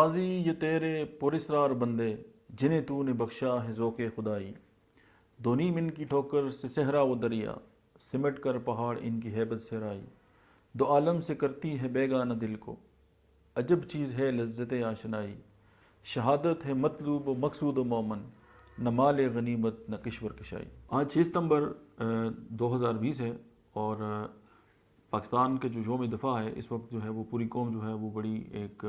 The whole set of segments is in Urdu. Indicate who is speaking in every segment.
Speaker 1: غازی یہ تیرے پراسرار بندے جنہیں تو نے بخشا ہے ذوق خدائی، دونی من کی ٹھوکر سے صحرا و دریا، سمٹ کر پہاڑ ان کی ہیبت سے رائی، دو عالم سے کرتی ہے بیگانہ دل کو، عجب چیز ہے لذت آشنائی، شہادت ہے مطلوب و مقصود و مومن، نہ مال غنیمت نہ کشور کشائی۔ آج 6 ستمبر 2020 ہے، اور پاکستان کے جو یوم دفاع ہے اس وقت جو ہے وہ پوری قوم جو ہے وہ بڑی ایک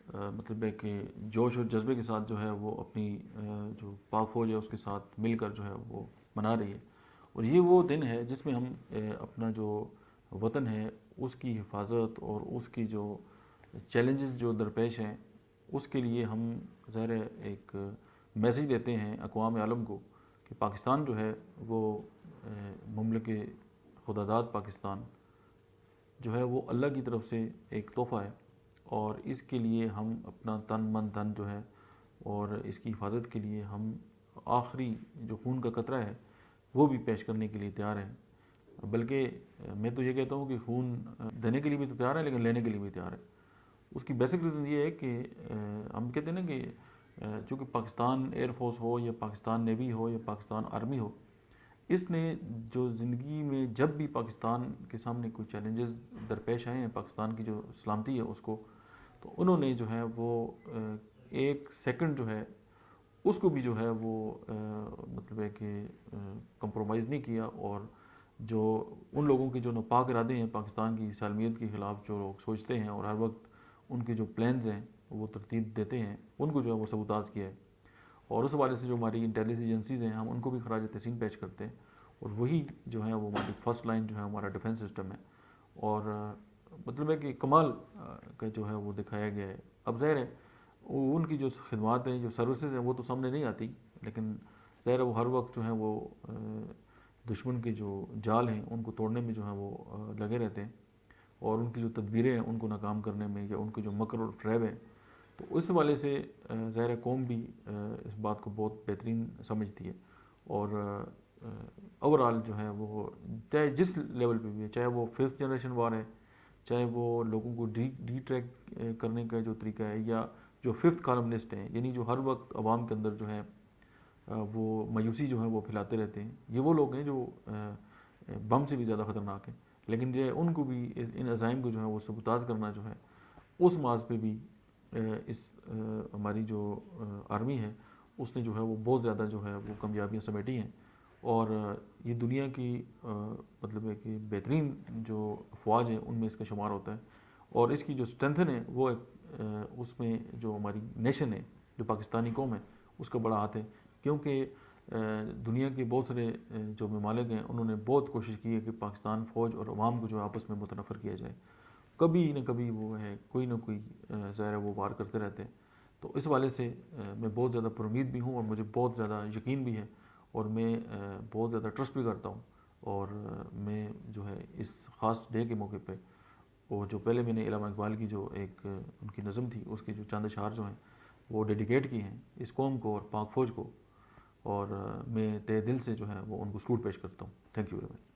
Speaker 1: مطلب ہے کہ جوش اور جذبے کے ساتھ جو ہے وہ اپنی جو پاک فوج ہے اس کے ساتھ مل کر جو ہے وہ منا رہی ہے، اور یہ وہ دن ہے جس میں ہم اپنا جو وطن ہے اس کی حفاظت اور اس کی جو چیلنجز جو درپیش ہیں اس کے لیے ہم ظاہر ایک میسیج دیتے ہیں اقوام عالم کو کہ پاکستان جو ہے وہ مملکت خداداد پاکستان جو ہے وہ اللہ کی طرف سے ایک تحفہ ہے، اور اس کے لیے ہم اپنا تن من دھن جو ہے اور اس کی حفاظت کے لیے ہم آخری جو خون کا قطرہ ہے وہ بھی پیش کرنے کے لیے تیار ہیں، بلکہ میں تو یہ کہتا ہوں کہ خون دینے کے لیے بھی تو تیار ہے لیکن لینے کے لیے بھی تیار ہے۔ اس کی بیسک ریزن یہ ہے کہ ہم کہتے ہیں نا کہ چونکہ پاکستان ایئر فورس ہو یا پاکستان نیوی ہو یا پاکستان آرمی ہو، اس نے جو زندگی میں جب بھی پاکستان کے سامنے کوئی چیلنجز درپیش آئے ہیں پاکستان کی جو سلامتی ہے اس کو، تو انہوں نے جو ہے وہ ایک سیکنڈ جو ہے اس کو بھی جو ہے وہ مطلب ہے کہ کمپرومائز نہیں کیا، اور جو ان لوگوں کے جو ناپاک ارادے ہیں پاکستان کی سالمیت کے خلاف جو لوگ سوچتے ہیں اور ہر وقت ان کے جو پلانز ہیں وہ ترتیب دیتے ہیں ان کو جو ہے وہ سبوتاژ کیا ہے، اور اس حوالے سے جو ہماری انٹیلیجنس ایجنسیز ہیں ہم ان کو بھی خراج تحسین پیش کرتے ہیں، اور وہی جو ہے وہ ہماری فرسٹ لائن جو ہے ہمارا ڈیفنس سسٹم ہے، اور مطلب ہے کہ کمال کا جو ہے وہ دکھایا گیا ہے۔ اب ظاہر ہے ان کی جو خدمات ہیں جو سروسز ہیں وہ تو سامنے نہیں آتی، لیکن ظاہر ہے وہ ہر وقت جو ہے وہ دشمن کے جو جال ہیں ان کو توڑنے میں جو ہے وہ لگے رہتے ہیں، اور ان کی جو تدبیریں ہیں ان کو ناکام کرنے میں یا ان کے جو مکر اور فریب ہیں، تو اس حوالے سے ظاہر قوم بھی اس بات کو بہت بہترین سمجھتی ہے، اور اوورآل جو ہے وہ چاہے جس لیول پہ بھی ہے، چاہے وہ 5th جنریشن وار ہے، چاہے وہ لوگوں کو ڈی ٹریک کرنے کا جو طریقہ ہے، یا جو 5th کالمنسٹ ہیں یعنی جو ہر وقت عوام کے اندر جو ہے وہ مایوسی جو ہے وہ پھیلاتے رہتے ہیں، یہ وہ لوگ ہیں جو بم سے بھی زیادہ خطرناک ہیں، لیکن جو ہے ان کو بھی ان عزائم کو جو ہے وہ سبوتاژ کرنا جو ہے اس معاذ پہ بھی اس ہماری جو آرمی ہے اس نے جو ہے وہ بہت زیادہ جو ہے وہ کامیابیاں سمیٹی ہیں، اور یہ دنیا کی مطلب ہے کہ بہترین جو افواج ہیں ان میں اس کا شمار ہوتا ہے، اور اس کی جو اسٹرینتھن ہے وہ اس میں جو ہماری نیشن ہے جو پاکستانی قوم ہے اس کا بڑا ہاتھ ہے، کیونکہ دنیا کے بہت سارے جو ممالک ہیں انہوں نے بہت کوشش کی ہے کہ پاکستان فوج اور عوام کو جو آپس میں متنافر کیا جائے، کبھی نہ کبھی وہ ہے کوئی نہ کوئی ظاہر ہے وہ وار کرتے رہتے ہیں، تو اس حوالے سے میں بہت زیادہ پر امید بھی ہوں اور مجھے بہت زیادہ یقین بھی ہے، اور میں بہت زیادہ ٹرسٹ بھی کرتا ہوں، اور میں جو ہے اس خاص ڈے کے موقع پہ وہ جو پہلے میں نے علامہ اقبال کی جو ایک ان کی نظم تھی اس کے جو چاند اشعار جو ہیں وہ ڈیڈیکیٹ کی ہیں اس قوم کو اور پاک فوج کو، اور میں تہ دل سے جو ہے وہ ان کو سلوٹ پیش کرتا ہوں۔ Thank you very much.